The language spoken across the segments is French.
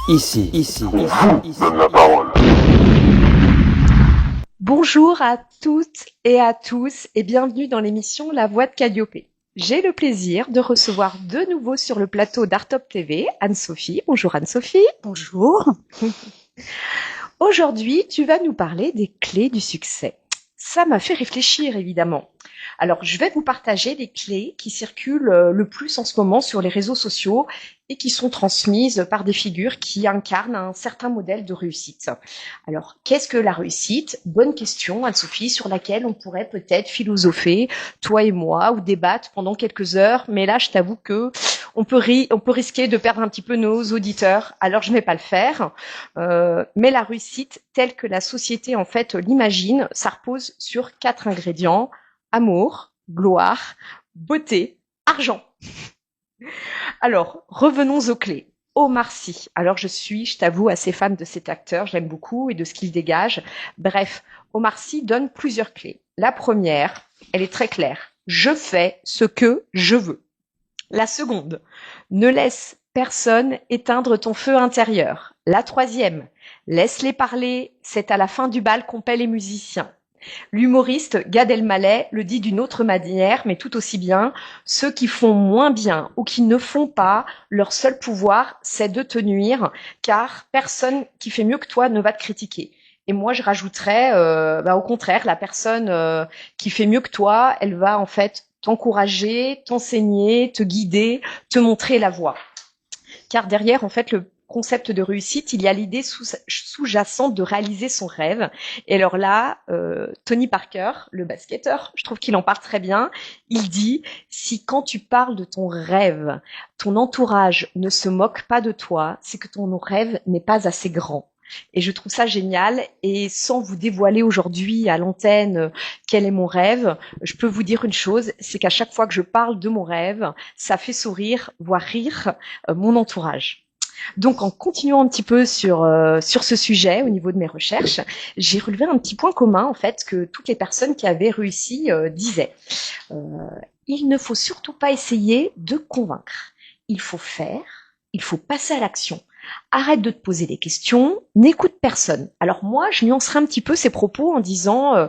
Donne la parole. Bonjour à toutes et à tous et bienvenue dans l'émission La Voix de Calliope. J'ai le plaisir de recevoir de nouveau sur le plateau d'Artop TV Anne-Sophie. Bonjour Anne-Sophie. Bonjour. Aujourd'hui, tu vas nous parler des clés du succès. Ça m'a fait réfléchir évidemment. Alors, je vais vous partager les clés qui circulent le plus en ce moment sur les réseaux sociaux et qui sont transmises par des figures qui incarnent un certain modèle de réussite. Alors, qu'est-ce que la réussite? Bonne question, Anne-Sophie, sur laquelle on pourrait peut-être philosopher, toi et moi, ou débattre pendant quelques heures. Mais là, je t'avoue que on peut risquer de perdre un petit peu nos auditeurs. Alors, je ne vais pas le faire. Mais la réussite, telle que la société en fait l'imagine, ça repose sur 4 ingrédients: amour, gloire, beauté, argent. Alors, revenons aux clés. Omar Sy. Alors, je t'avoue, assez fan de cet acteur. J'aime beaucoup et de ce qu'il dégage. Bref, Omar Sy donne plusieurs clés. La première, elle est très claire. Je fais ce que je veux. La seconde, ne laisse personne éteindre ton feu intérieur. La troisième, laisse-les parler. C'est à la fin du bal qu'on paie les musiciens. L'humoriste Gad Elmaleh le dit d'une autre manière, mais tout aussi bien: ceux qui font moins bien ou qui ne font pas, leur seul pouvoir, c'est de te nuire, car personne qui fait mieux que toi ne va te critiquer. Et moi, je rajouterais, au contraire, la personne qui fait mieux que toi, elle va en fait t'encourager, t'enseigner, te guider, te montrer la voie. Car derrière, en fait, le concept de réussite, il y a l'idée sous-jacente de réaliser son rêve. Et alors là, Tony Parker, le basketteur, je trouve qu'il en parle très bien. Il dit: si quand tu parles de ton rêve, ton entourage ne se moque pas de toi, c'est que ton rêve n'est pas assez grand. Et je trouve ça génial. Et sans vous dévoiler aujourd'hui à l'antenne quel est mon rêve, je peux vous dire une chose, c'est qu'à chaque fois que je parle de mon rêve, ça fait sourire, voire rire mon entourage. Donc, en continuant un petit peu sur ce sujet au niveau de mes recherches, j'ai relevé un petit point commun en fait que toutes les personnes qui avaient réussi disaient. Il ne faut surtout pas essayer de convaincre. Il faut faire, il faut passer à l'action. Arrête de te poser des questions, n'écoute personne. Alors moi, je nuancerai un petit peu ces propos en disant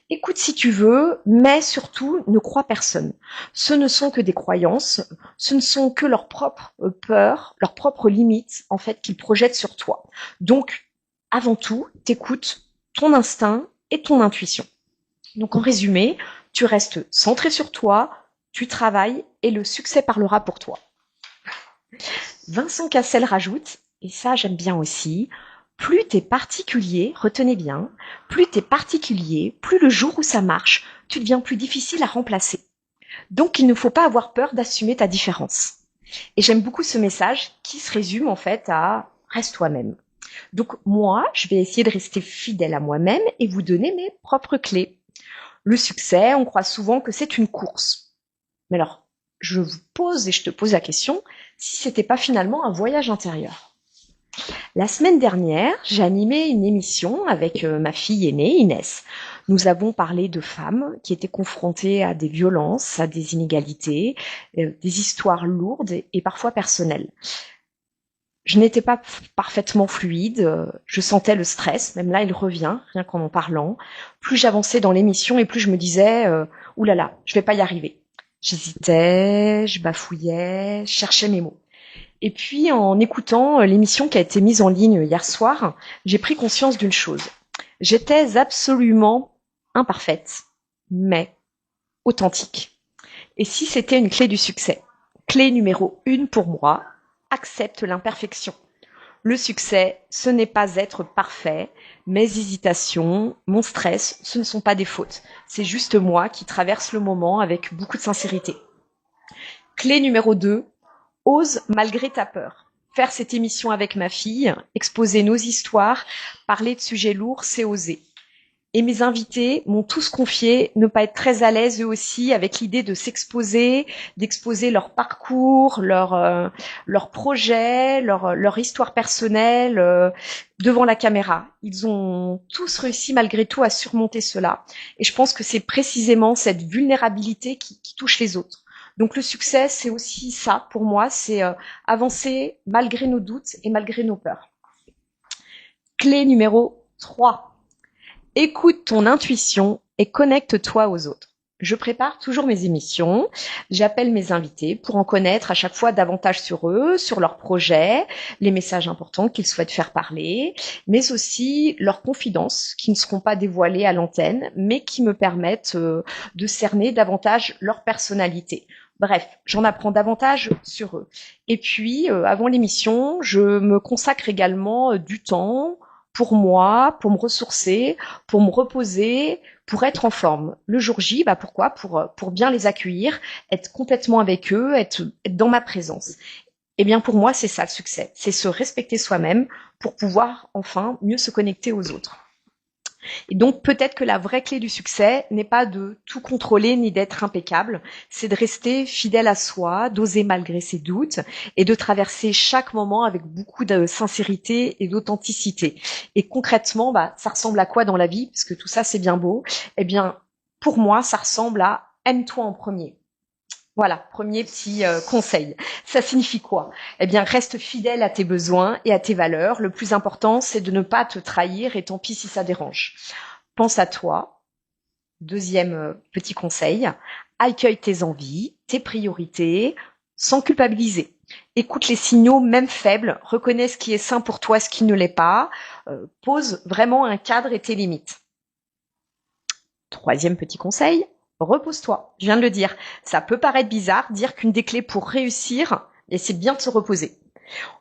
écoute si tu veux, mais surtout ne crois personne. Ce ne sont que des croyances, ce ne sont que leurs propres peurs, leurs propres limites en fait qu'ils projettent sur toi. Donc, avant tout, t'écoutes ton instinct et ton intuition. Donc en résumé, tu restes centré sur toi, tu travailles et le succès parlera pour toi. Vincent Cassel rajoute, et ça j'aime bien aussi: plus t'es particulier, retenez bien, plus t'es particulier, plus le jour où ça marche, tu deviens plus difficile à remplacer. Donc il ne faut pas avoir peur d'assumer ta différence. Et j'aime beaucoup ce message qui se résume en fait à reste toi-même. Donc moi, je vais essayer de rester fidèle à moi-même et vous donner mes propres clés. Le succès, on croit souvent que c'est une course. Mais alors, je vous pose et je te pose la question, si c'était pas finalement un voyage intérieur. La semaine dernière, j'ai animé une émission avec ma fille aînée, Inès. Nous avons parlé de femmes qui étaient confrontées à des violences, à des inégalités, des histoires lourdes et parfois personnelles. Je n'étais pas parfaitement fluide, je sentais le stress, même là il revient, rien qu'en parlant. Plus j'avançais dans l'émission et plus je me disais oulala, je vais pas y arriver. J'hésitais, je bafouillais, je cherchais mes mots. Et puis en écoutant l'émission qui a été mise en ligne hier soir, j'ai pris conscience d'une chose. J'étais absolument imparfaite, mais authentique. Et si c'était une clé du succès? Clé numéro 1 pour moi: accepte l'imperfection. Le succès, ce n'est pas être parfait. Mes hésitations, mon stress, ce ne sont pas des fautes. C'est juste moi qui traverse le moment avec beaucoup de sincérité. Clé numéro 2, ose malgré ta peur. Faire cette émission avec ma fille, exposer nos histoires, parler de sujets lourds, c'est oser. Et mes invités m'ont tous confié ne pas être très à l'aise eux aussi avec l'idée de s'exposer, d'exposer leur parcours, leur projet, leur histoire personnelle devant la caméra. Ils ont tous réussi malgré tout à surmonter cela. Et je pense que c'est précisément cette vulnérabilité qui touche les autres. Donc le succès, c'est aussi ça pour moi, c'est avancer malgré nos doutes et malgré nos peurs. Clé numéro 3. Écoute ton intuition et connecte-toi aux autres. Je prépare toujours mes émissions, j'appelle mes invités pour en connaître à chaque fois davantage sur eux, sur leurs projets, les messages importants qu'ils souhaitent faire parler, mais aussi leurs confidences qui ne seront pas dévoilées à l'antenne, mais qui me permettent de cerner davantage leur personnalité. Bref, j'en apprends davantage sur eux. Et puis, avant l'émission, je me consacre également du temps pour moi, pour me ressourcer, pour me reposer, pour être en forme. Le jour J, pourquoi? Pour bien les accueillir, être complètement avec eux, être dans ma présence. Eh bien, pour moi, c'est ça le succès. C'est se respecter soi-même pour pouvoir enfin mieux se connecter aux autres. Et donc, peut-être que la vraie clé du succès n'est pas de tout contrôler ni d'être impeccable, c'est de rester fidèle à soi, d'oser malgré ses doutes et de traverser chaque moment avec beaucoup de sincérité et d'authenticité. Et concrètement, ça ressemble à quoi dans la vie? Parce que tout ça, c'est bien beau. Eh bien, pour moi, ça ressemble à aime-toi en premier. Voilà, premier petit conseil. Ça signifie quoi? Eh bien, reste fidèle à tes besoins et à tes valeurs. Le plus important, c'est de ne pas te trahir et tant pis si ça dérange. Pense à toi. Deuxième petit conseil. Accueille tes envies, tes priorités, sans culpabiliser. Écoute les signaux, même faibles. Reconnais ce qui est sain pour toi, ce qui ne l'est pas. Pose vraiment un cadre et tes limites. Troisième petit conseil. Repose-toi, je viens de le dire. Ça peut paraître bizarre, dire qu'une des clés pour réussir, c'est bien de se reposer.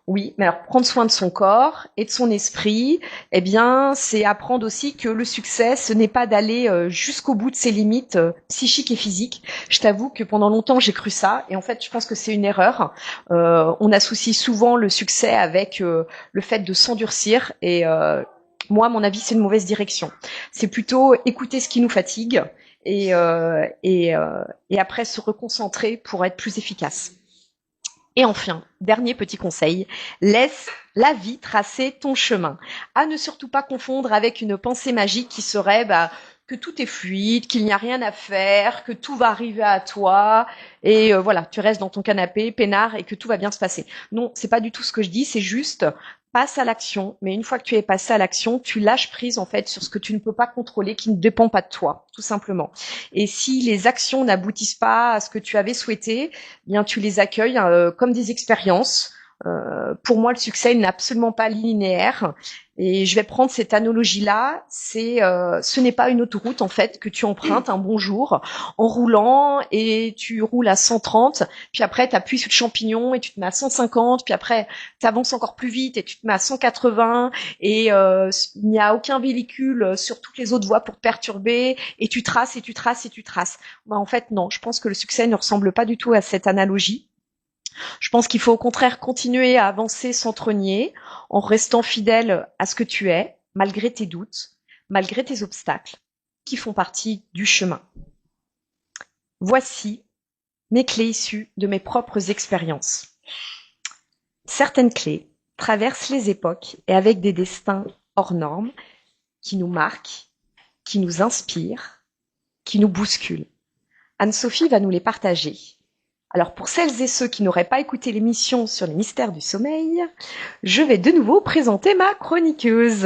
Oui, mais alors prendre soin de son corps et de son esprit, eh bien, c'est apprendre aussi que le succès, ce n'est pas d'aller jusqu'au bout de ses limites psychiques et physiques. Je t'avoue que pendant longtemps, j'ai cru ça, et en fait, je pense que c'est une erreur. On associe souvent le succès avec le fait de s'endurcir, et moi, à mon avis, c'est une mauvaise direction. C'est plutôt écouter ce qui nous fatigue, et après se reconcentrer pour être plus efficace. Et enfin, dernier petit conseil, laisse la vie tracer ton chemin. À ne surtout pas confondre avec une pensée magique qui serait que tout est fluide, qu'il n'y a rien à faire, que tout va arriver à toi et voilà, tu restes dans ton canapé peinard et que tout va bien se passer. Non, c'est pas du tout ce que je dis, c'est juste passe à l'action, mais une fois que tu es passé à l'action, tu lâches prise en fait sur ce que tu ne peux pas contrôler, qui ne dépend pas de toi, tout simplement. Et si les actions n'aboutissent pas à ce que tu avais souhaité, eh bien tu les accueilles comme des expériences. Pour moi, le succès n'est absolument pas linéaire. Et je vais prendre cette analogie-là. Ce n'est pas une autoroute en fait que tu empruntes un bon jour en roulant et tu roules à 130. Puis après, tu appuies sur le champignon et tu te mets à 150. Puis après, tu avances encore plus vite et tu te mets à 180. Et il n'y a aucun véhicule sur toutes les autres voies pour te perturber. Et tu traces et tu traces et tu traces. En fait, non. Je pense que le succès ne ressemble pas du tout à cette analogie. Je pense qu'il faut au contraire continuer à avancer sans te renier, en restant fidèle à ce que tu es, malgré tes doutes, malgré tes obstacles, qui font partie du chemin. Voici mes clés issues de mes propres expériences. Certaines clés traversent les époques et avec des destins hors normes qui nous marquent, qui nous inspirent, qui nous bousculent. Anne-Sophie va nous les partager. Alors pour celles et ceux qui n'auraient pas écouté l'émission sur les mystères du sommeil, je vais de nouveau présenter ma chroniqueuse.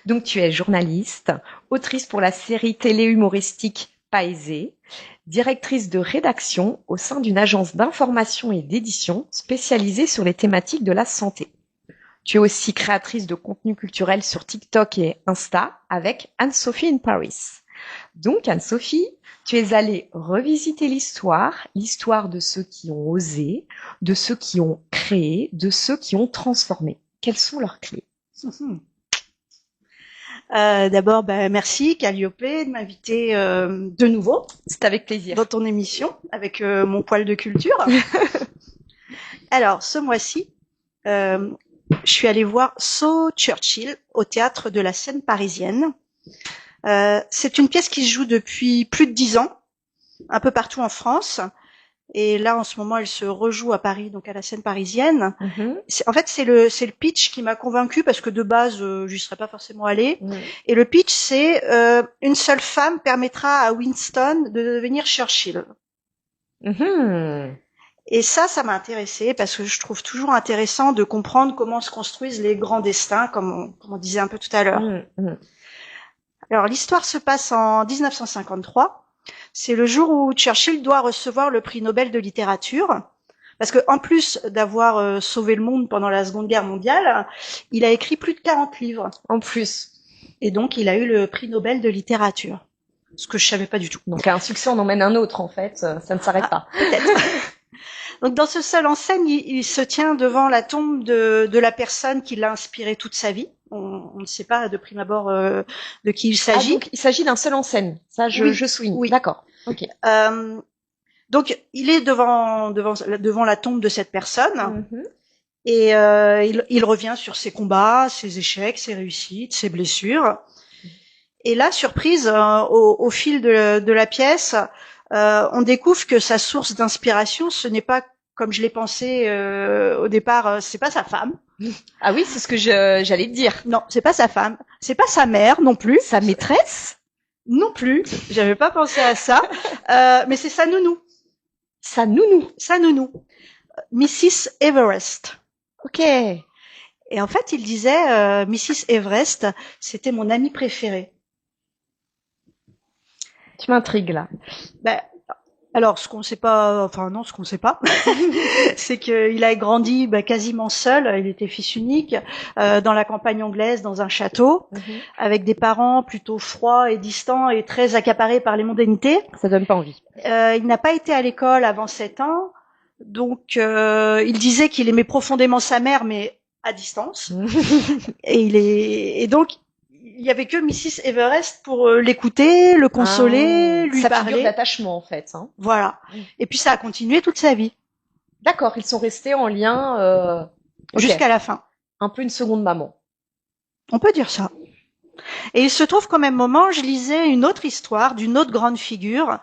Donc tu es journaliste, autrice pour la série télé humoristique Pas aisée, directrice de rédaction au sein d'une agence d'information et d'édition spécialisée sur les thématiques de la santé. Tu es aussi créatrice de contenu culturel sur TikTok et Insta avec Anne-Sophie in Paris. Donc Anne-Sophie, tu es allée revisiter l'histoire de ceux qui ont osé, de ceux qui ont créé, de ceux qui ont transformé. Quelles sont leurs clés? D'abord, merci Calliope de m'inviter de nouveau. C'est avec plaisir. Dans ton émission, avec mon poil de culture. Alors, ce mois-ci, je suis allée voir So Churchill au théâtre de la Seine parisienne. C'est une pièce qui se joue depuis plus de 10 ans, un peu partout en France. Et là, en ce moment, elle se rejoue à Paris, donc à la Seine parisienne. En fait, c'est le pitch qui m'a convaincue parce que de base, j'y serais pas forcément allée. Et le pitch, c'est une seule femme permettra à Winston de devenir Churchill. Mhm. Et ça m'a intéressée parce que je trouve toujours intéressant de comprendre comment se construisent les grands destins, comme on disait un peu tout à l'heure. Mhm. Alors l'histoire se passe en 1953. C'est le jour où Churchill doit recevoir le prix Nobel de littérature. Parce que en plus d'avoir sauvé le monde pendant la Seconde Guerre mondiale, il a écrit plus de 40 livres. En plus. Et donc il a eu le prix Nobel de littérature. Ce que je savais pas du tout. Donc un succès en emmène un autre, en fait. Ça ne s'arrête pas. Peut-être. Donc dans ce seul en scène, il se tient devant la tombe de la personne qui l'a inspiré toute sa vie. On ne sait pas de prime abord de qui il Ah, s'agit. donc il s'agit d'un seul en scène. Ça, Oui, je souligne. oui. D'accord. Ok. Donc il est devant la tombe de cette personne Mhm. et il revient sur ses combats, ses échecs, ses réussites, ses blessures. Et là, surprise, au fil de la pièce, on découvre que sa source d'inspiration, ce n'est pas comme je l'ai pensé au départ, c'est pas sa femme. Ah oui, c'est ce que j'allais te dire. Non, c'est pas sa femme. C'est pas sa mère non plus. Sa maîtresse? Non plus. J'avais pas pensé à ça. Mais c'est sa nounou. Sa nounou. Sa nounou. Mrs. Everest. Ok. Et en fait, il disait, Mrs. Everest, c'était mon amie préférée. Tu m'intrigues là. Ben, alors, ce qu'on sait pas, c'est qu'il a grandi quasiment seul. Il était fils unique dans la campagne anglaise, dans un château, avec des parents plutôt froids et distants et très accaparés par les mondanités. Ça donne pas envie. Il n'a pas été à l'école avant 7 ans, donc il disait qu'il aimait profondément sa mère, mais à distance. Et donc il y avait que Mrs. Everest pour l'écouter, le consoler, lui sa parler. Figure d'attachement en fait. Hein. Voilà. Et puis ça a continué toute sa vie. D'accord, ils sont restés en lien jusqu'à la fin. Un peu une seconde maman. On peut dire ça. Et il se trouve qu'au même moment, je lisais une autre histoire d'une autre grande figure.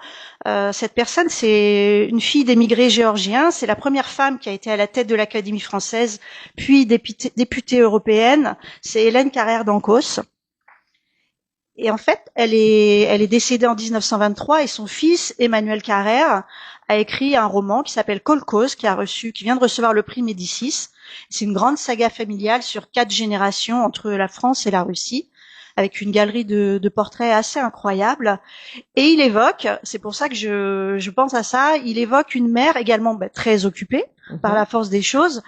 Cette personne, c'est une fille d'émigrés géorgiens. C'est la première femme qui a été à la tête de l'Académie française, puis députée européenne. C'est Hélène Carrère d'Ancos. Et en fait, elle est décédée en 1923 et son fils, Emmanuel Carrère, a écrit un roman qui s'appelle Kolkhoz, qui vient de recevoir le prix Médicis. C'est une grande saga familiale sur 4 générations entre la France et la Russie, avec une galerie de portraits assez incroyable. Et il évoque, c'est pour ça que je pense à ça, il évoque une mère également très occupée par la force des choses,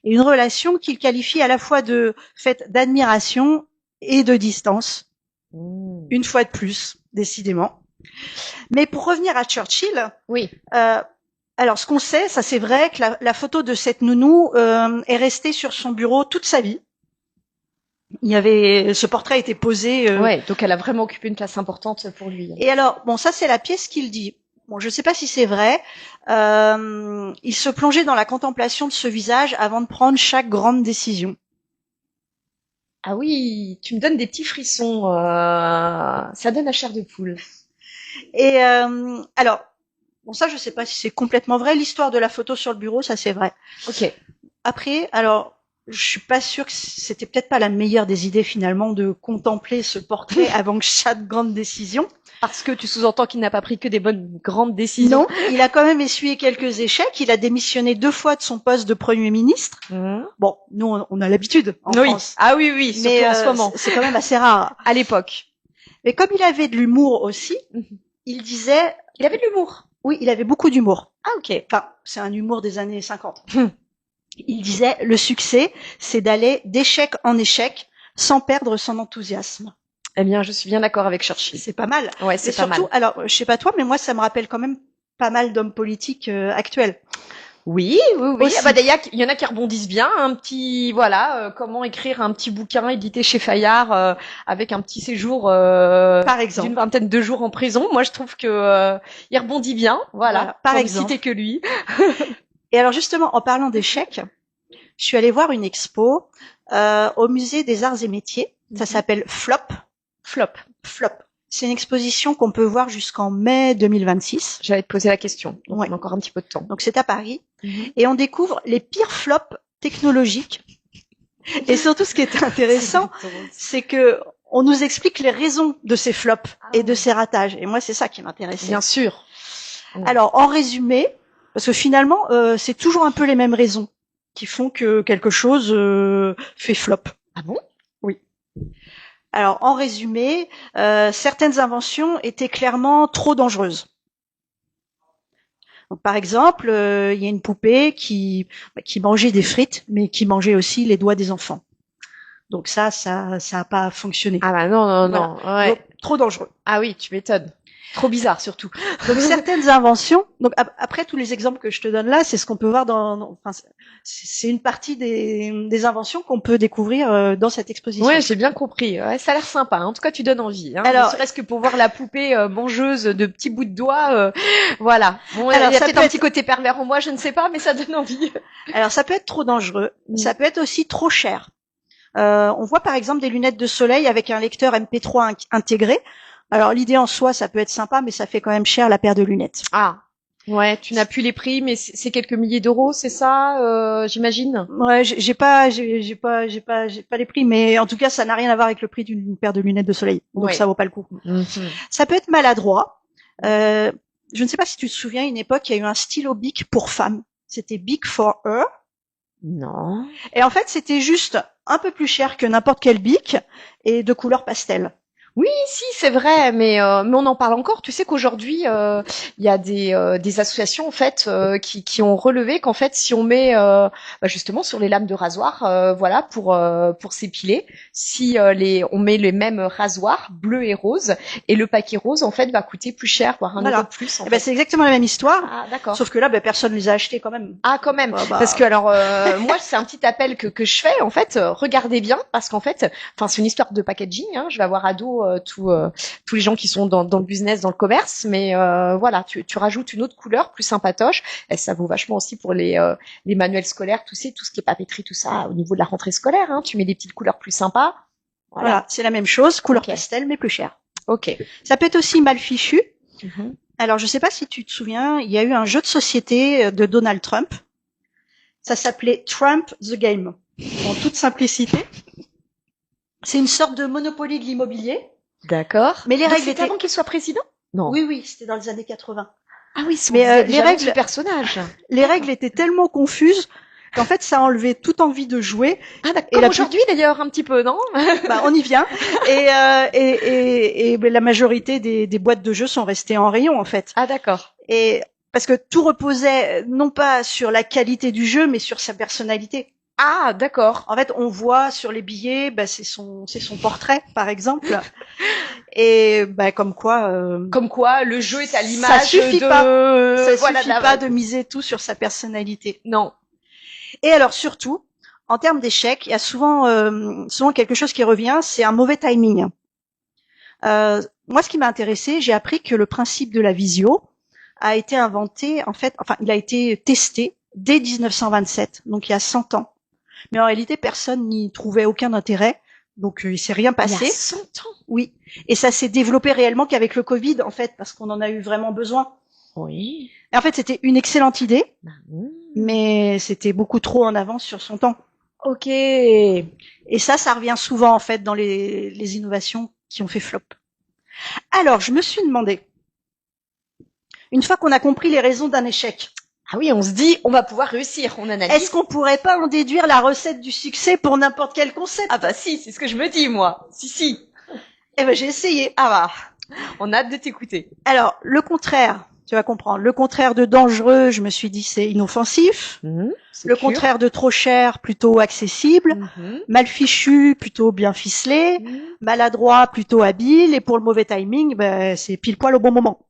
et une relation qu'il qualifie à la fois de faite d'admiration et de distance. Une fois de plus, décidément. Mais pour revenir à Churchill, oui. Alors ce qu'on sait, ça c'est vrai que la photo de cette nounou est restée sur son bureau toute sa vie. Ce portrait était posé. Ouais, donc elle a vraiment occupé une place importante pour lui. Et alors, bon, ça c'est la pièce qu'il dit. Bon, je sais pas si c'est vrai. Il se plongeait dans la contemplation de ce visage avant de prendre chaque grande décision. Ah oui, tu me donnes des petits frissons. Ça donne la chair de poule. Et alors, bon, ça, je sais pas si c'est complètement vrai. L'histoire de la photo sur le bureau, ça c'est vrai. Ok. Après, alors, je suis pas sûre que c'était peut-être pas la meilleure des idées finalement de contempler ce portrait avant chaque grande décision. Parce que tu sous-entends qu'il n'a pas pris que des bonnes grandes décisions. Non, il a quand même essuyé quelques échecs. Il a démissionné 2 fois de son poste de Premier ministre. Bon, nous, on a l'habitude en France. Ah oui, oui, surtout mais en ce moment. C'est quand même assez rare. À l'époque. Mais comme il avait de l'humour aussi, il disait... Il avait de l'humour. Oui, il avait beaucoup d'humour. Ah ok. Enfin, c'est un humour des années 50. Il disait, le succès, c'est d'aller d'échec en échec sans perdre son enthousiasme. Eh bien, je suis bien d'accord avec Churchill. C'est pas mal. Ouais, c'est pas mal. Surtout, alors, je sais pas toi, mais moi, ça me rappelle quand même pas mal d'hommes politiques actuels. Oui. Ah bah d'ailleurs, il y en a qui rebondissent bien. Un petit, comment écrire un petit bouquin édité chez Fayard avec un petit séjour par exemple, d'une vingtaine de jours en prison. Moi, je trouve que il rebondit bien. Voilà. Par pour exemple. Ne citer que lui. Et alors justement, en parlant d'échecs, je suis allée voir une expo au musée des Arts et Métiers. Ça s'appelle Flop. C'est une exposition qu'on peut voir jusqu'en mai 2026. J'allais te poser la question. Donc on a encore un petit peu de temps. Donc c'est à Paris. Et on découvre les pires flops technologiques. Et surtout, ce qui est intéressant, c'est que on nous explique les raisons de ces flops et de ces ratages. Et moi, c'est ça qui m'intéressait. Bien sûr. Alors, en résumé, parce que finalement, c'est toujours un peu les mêmes raisons qui font que quelque chose fait flop. Ah bon? Oui. Alors, en résumé, certaines inventions étaient clairement trop dangereuses. Donc, par exemple, il y a une poupée qui mangeait des frites, mais qui mangeait aussi les doigts des enfants. Donc ça a pas fonctionné. Ah bah non, ouais. Donc, trop dangereux. Ah oui, tu m'étonnes. Trop bizarre surtout. Donc certaines inventions. Donc après tous les exemples que je te donne là, c'est ce qu'on peut voir enfin, c'est une partie des inventions qu'on peut découvrir dans cette exposition. Ouais, j'ai bien compris. Ouais, ça a l'air sympa. En tout cas, tu donnes envie. Hein. Alors, ne serait-ce que pour voir la poupée mangeuse de petits bouts de doigts, voilà. Bon, alors, il y a ça peut-être peut un être- petit côté pervers en moi, je ne sais pas, mais ça donne envie. Alors ça peut être trop dangereux. Ça peut être aussi trop cher. On voit par exemple des lunettes de soleil avec un lecteur MP3 intégré. Alors l'idée en soi, ça peut être sympa, mais ça fait quand même cher la paire de lunettes. Ah, ouais, tu n'as plus les prix, mais c'est quelques milliers d'euros, c'est ça, j'imagine. Ouais, j'ai pas les prix, mais en tout cas, ça n'a rien à voir avec le prix d'une paire de lunettes de soleil, donc Ouais. ça vaut pas le coup. Ça peut être maladroit. Je ne sais pas si tu te souviens, une époque, il y a eu un stylo Bic pour femmes. C'était Bic for Her. Non. Et en fait, c'était juste un peu plus cher que n'importe quel Bic et de couleur pastel. Oui, si, c'est vrai, mais on en parle encore. Tu sais qu'aujourd'hui, il y a des associations en fait qui ont relevé qu'en fait, si on met justement sur les lames de rasoir, voilà, pour s'épiler, si on met les mêmes rasoirs bleu et rose, et le paquet rose en fait va coûter plus cher, voire Voilà. €1 de plus. Ben, c'est exactement la même histoire. Ah, d'accord. Sauf que là, personne les a achetés quand même. Ah, quand même. Bah. Parce que alors moi c'est un petit appel que je fais en fait. Regardez bien parce qu'en fait, enfin c'est une histoire de packaging. Hein, je vais avoir à dos tous les gens qui sont dans le business, dans le commerce, mais voilà, tu rajoutes une autre couleur plus sympatoche. Et ça vaut vachement aussi pour les manuels scolaires, tout ce qui est papeterie, tout ça au niveau de la rentrée scolaire. Hein, tu mets des petites couleurs plus sympas. Voilà, c'est la même chose, couleur Ok. pastel mais plus cher. Ok. Ça peut être aussi mal fichu. Mhm. Alors, je sais pas si tu te souviens, il y a eu un jeu de société de Donald Trump. Ça s'appelait Trump the Game, en toute simplicité. C'est une sorte de Monopoly de l'immobilier. D'accord. Mais les Donc, règles c'était étaient... avant qu'il soit président. Non. Oui, c'était dans les années 80. Ah oui, Mais les règles du personnage. Les règles étaient tellement confuses qu'en fait, ça enlevait toute envie de jouer. Ah d'accord. Et Comme aujourd'hui d'ailleurs un petit peu, non? Bah, on y vient. Et la majorité des boîtes de jeux sont restées en rayon, en fait. Ah d'accord. Et parce que tout reposait non pas sur la qualité du jeu, mais sur sa personnalité. Ah d'accord. En fait, on voit sur les billets, c'est son portrait, par exemple. Et comme quoi, le jeu est à ça l'image suffit de. pas. Ça voilà, suffit pas de miser tout sur sa personnalité. Non. Et alors surtout, en termes d'échecs, il y a souvent quelque chose qui revient, c'est un mauvais timing. Moi, ce qui m'a intéressé, j'ai appris que le principe de la visio a été inventé, il a été testé dès 1927, donc il y a 100 ans. Mais en réalité, personne n'y trouvait aucun intérêt, donc il s'est rien passé. Il y a 100 ans. Oui, et ça s'est développé réellement qu'avec le Covid, en fait, parce qu'on en a eu vraiment besoin. Oui. Et en fait, c'était une excellente idée, mais c'était beaucoup trop en avance sur son temps. Ok. Et ça revient souvent, en fait, dans les innovations qui ont fait flop. Alors, je me suis demandé, une fois qu'on a compris les raisons d'un échec, Ah oui, on se dit, on va pouvoir réussir, on analyse. est-ce qu'on pourrait pas en déduire la recette du succès pour n'importe quel concept? Ah bah si, c'est ce que je me dis moi. Si. Eh ben, j'ai essayé. Ah bah, on a hâte de t'écouter. Alors, le contraire, tu vas comprendre. Le contraire de dangereux, je me suis dit, c'est inoffensif. Le contraire de trop cher, plutôt accessible. Mal fichu, plutôt bien ficelé. Maladroit, plutôt habile. Et pour le mauvais timing, c'est pile poil au bon moment.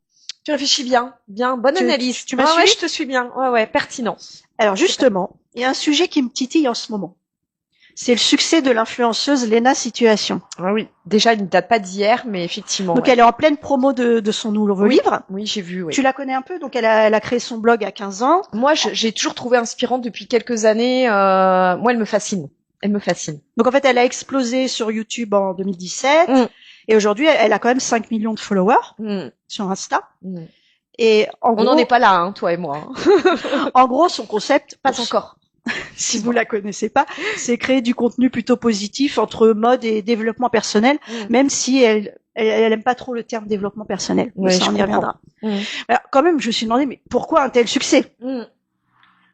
Tu réfléchis bien, bonne analyse. Tu m'as suivi? suivi? Je te suis bien. Ouais, pertinent. Alors justement, il y a un sujet qui me titille en ce moment. C'est le succès de l'influenceuse Lena Situation. Ah oui. Déjà, il ne date pas d'hier, mais effectivement. Donc elle est en pleine promo de son nouveau livre. Oui, j'ai vu. Oui. Tu la connais un peu, donc elle a créé son blog à 15 ans. Moi, j'ai toujours trouvé inspirante depuis quelques années. Moi, elle me fascine. Donc en fait, elle a explosé sur YouTube en 2017. Et aujourd'hui, elle a quand même 5 millions de followers sur Insta. Et on n'en est pas là, hein, toi et moi. En gros, son concept, pas encore. Si vous la connaissez pas, c'est créer du contenu plutôt positif entre mode et développement personnel, même si elle elle aime pas trop le terme développement personnel. Mais Ouais, ça, je on y comprends. reviendra. Mm. Alors, quand même, je me suis demandé, mais pourquoi un tel succès?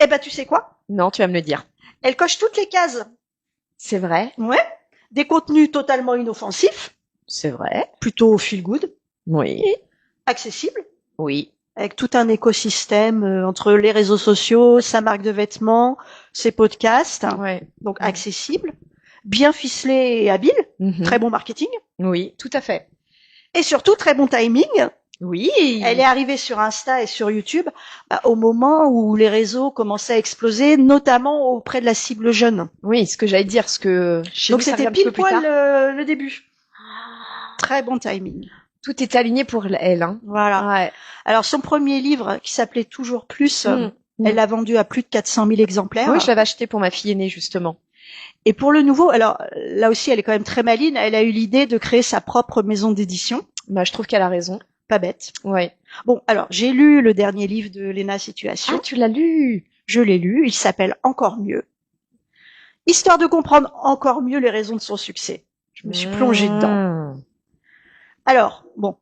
Eh ben, tu sais quoi? Non, tu vas me le dire. Elle coche toutes les cases. C'est vrai. Ouais. Des contenus totalement inoffensifs, C'est vrai. plutôt feel good, Oui. accessibles, Oui. avec tout un écosystème entre les réseaux sociaux, sa marque de vêtements, ses podcasts, Ouais. donc Mm. accessible, bien ficelé et habile, Mhm. très bon marketing, Oui, tout à fait. et surtout très bon timing. Oui. Elle est arrivée sur Insta et sur YouTube au moment où les réseaux commençaient à exploser, notamment auprès de la cible jeune. Oui, ce que j'allais dire, ce que chez Donc nous, ça c'était arrive un petit peu pile plus poil tard. le début. Très bon timing. Tout est aligné pour elle, hein. Voilà. Ouais. Alors son premier livre, qui s'appelait Toujours plus, Mm. elle l'a vendu à plus de 400 000 exemplaires. Oui, je l'avais acheté pour ma fille aînée, justement. Et pour le nouveau, alors là aussi, elle est quand même très maline. Elle a eu l'idée de créer sa propre maison d'édition. Bah, je trouve qu'elle a raison. Pas bête. Ouais. Bon, alors j'ai lu le dernier livre de Léna Ah, Situation. tu l'as lu? Je l'ai lu. Il s'appelle Encore mieux. Histoire de comprendre encore mieux les raisons de son succès. Je me suis plongée dedans. Alors, bon,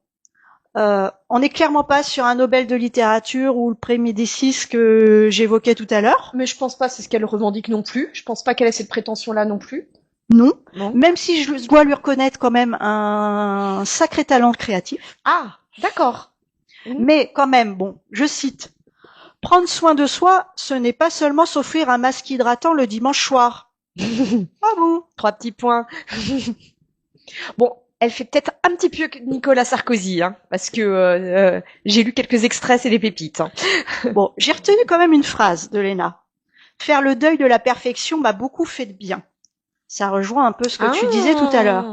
on n'est clairement pas sur un Nobel de littérature ou le prix Médicis que j'évoquais tout à l'heure. Mais je pense pas, c'est ce qu'elle revendique non plus. Je pense pas qu'elle ait cette prétention-là non plus. Non. Non. Même si je dois lui reconnaître quand même un sacré talent créatif. Ah, d'accord. Mais quand même, bon, je cite. Prendre soin de soi, ce n'est pas seulement s'offrir un masque hydratant le dimanche soir. Ah bon? 3 petits points. Bon, elle fait peut-être un petit peu que Nicolas Sarkozy, hein, parce que j'ai lu quelques extraits, c'est des pépites. Hein. Bon, j'ai retenu quand même une phrase de Léna. Faire le deuil de la perfection m'a beaucoup fait de bien. Ça rejoint un peu ce que tu disais tout à l'heure.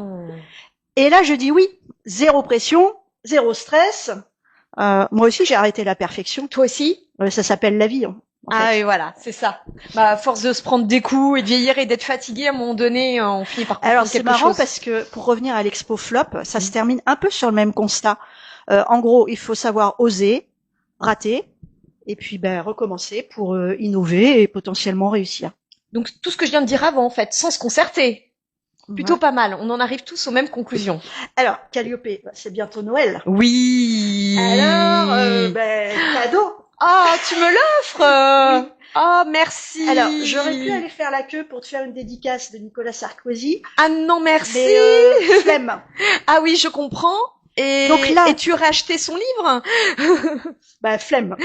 Et là, je dis oui. Zéro pression, zéro stress. Moi aussi, j'ai arrêté la perfection. Toi aussi? Ça s'appelle la vie. En Ah fait. et voilà, c'est ça. Bah, à force de se prendre des coups et de vieillir et d'être fatigué, à un moment donné, on finit par comprendre Alors c'est quelque marrant chose. parce que pour revenir à l'expo flop, ça se termine un peu sur le même constat. En gros, il faut savoir oser, rater, et puis recommencer pour innover et potentiellement réussir. Donc tout ce que je viens de dire avant, en fait, sans se concerter. Plutôt Ouais. pas mal. On en arrive tous aux mêmes conclusions. Alors Calliope, c'est bientôt Noël. Oui. Alors cadeau. Ah, tu me l'offres. Oui. Ah, merci. Alors j'aurais pu aller faire la queue pour te faire une dédicace de Nicolas Sarkozy. Ah non, merci. Mais flemme. Ah oui, je comprends. Et, Donc là, et tu aurais acheté son livre? Flemme.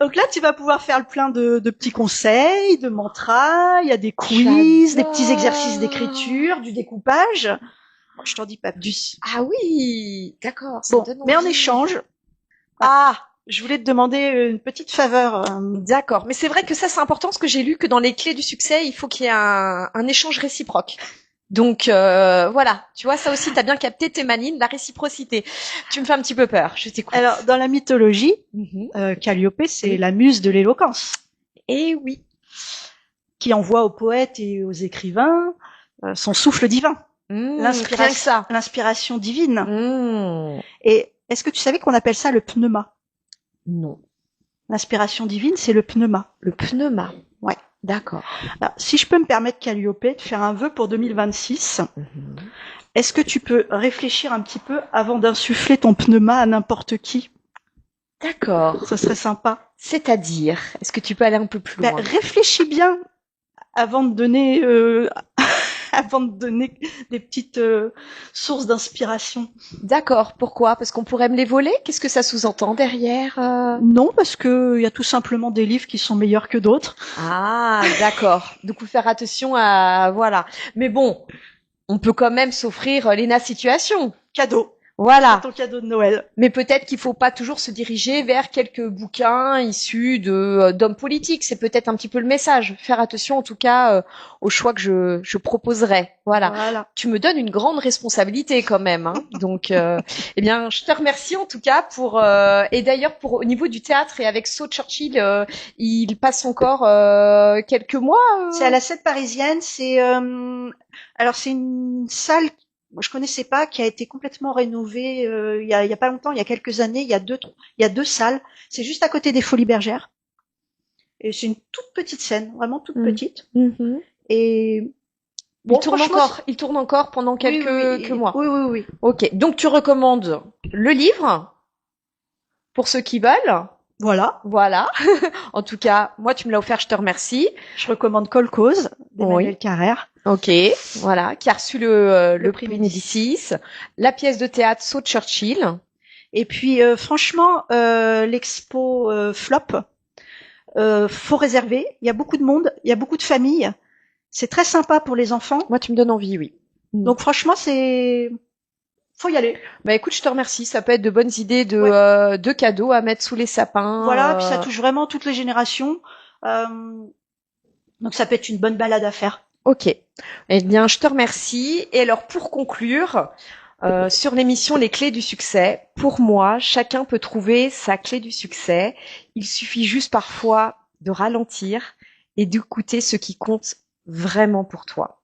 Donc là, tu vas pouvoir faire le plein de petits conseils, de mantras, il y a des quiz, des petits exercices d'écriture, du découpage. Bon, je t'en dis pas plus. Ah oui, d'accord. Ça Bon, me donne mais en envie. échange, Ah, je voulais te demander une petite faveur. d'accord. Mais c'est vrai que ça, c'est important parce que j'ai lu que dans les clés du succès, il faut qu'il y ait un échange réciproque. Donc voilà, tu vois, ça aussi, t'as bien capté tes manines, la réciprocité. Tu me fais un petit peu peur, je t'écoute. Alors, dans la mythologie, Calliope, c'est la muse de l'éloquence. Eh oui. Qui envoie aux poètes et aux écrivains son souffle divin. L'inspiration divine. Et est-ce que tu savais qu'on appelle ça le pneuma? Non. L'inspiration divine, c'est le pneuma. Le pneuma. Ouais. D'accord. Alors, si je peux me permettre, Calliope, de faire un vœu pour 2026, est-ce que tu peux réfléchir un petit peu avant d'insuffler ton pneuma à n'importe qui? D'accord. Ça serait sympa. C'est-à-dire, est-ce que tu peux aller un peu plus loin? Réfléchis bien avant de donner des petites sources d'inspiration. D'accord. Pourquoi? Parce qu'on pourrait me les voler? Qu'est-ce que ça sous-entend derrière? Non, parce que il y a tout simplement des livres qui sont meilleurs que d'autres. Ah, d'accord. Donc, faut faire attention à, voilà. Mais bon, on peut quand même s'offrir Léna Situation. Cadeau. Voilà. C'est ton cadeau de Noël. Mais peut-être qu'il faut pas toujours se diriger vers quelques bouquins issus d'hommes politiques. C'est peut-être un petit peu le message. Faire attention, en tout cas, aux choix que je proposerai. Voilà. Tu me donnes une grande responsabilité quand même. Hein. Donc, eh bien, je te remercie en tout cas pour. Et d'ailleurs, au niveau du théâtre et avec So Churchill, il passe encore quelques mois. C'est à la Scène Parisienne. C'est alors c'est une salle. Moi, je connaissais pas, qui a été complètement rénovée il y a pas longtemps, il y a quelques années. Il y a deux salles. C'est juste à côté des Folies Bergères. Et c'est une toute petite scène, vraiment toute petite. Et Bon, franchement, il tourne encore pendant oui, quelques mois. oui. Ok, donc tu recommandes le livre pour ceux qui veulent. Voilà. Voilà. En tout cas, moi, tu me l'as offert, je te remercie. Je recommande Cause d'Emmanuel Oui. Carrère. Ok, voilà, qui a reçu le prix Médicis. La pièce de théâtre Saut Churchill. Et puis, franchement, l'expo Flop, faut réserver. Il y a beaucoup de monde, il y a beaucoup de familles. C'est très sympa pour les enfants. Moi, tu me donnes envie, oui. Donc, franchement, faut y aller. Bah écoute, je te remercie. Ça peut être de bonnes idées de cadeaux à mettre sous les sapins. Voilà, puis ça touche vraiment toutes les générations. Donc, ça peut être une bonne balade à faire. Ok. Eh bien, je te remercie. Et alors, pour conclure, sur l'émission Les clés du succès, pour moi, chacun peut trouver sa clé du succès. Il suffit juste parfois de ralentir et d'écouter ce qui compte vraiment pour toi.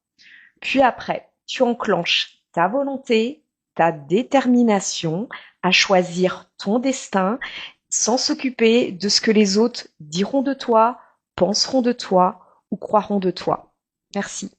Puis après, tu enclenches ta volonté, ta détermination à choisir ton destin sans s'occuper de ce que les autres diront de toi, penseront de toi ou croiront de toi. Merci.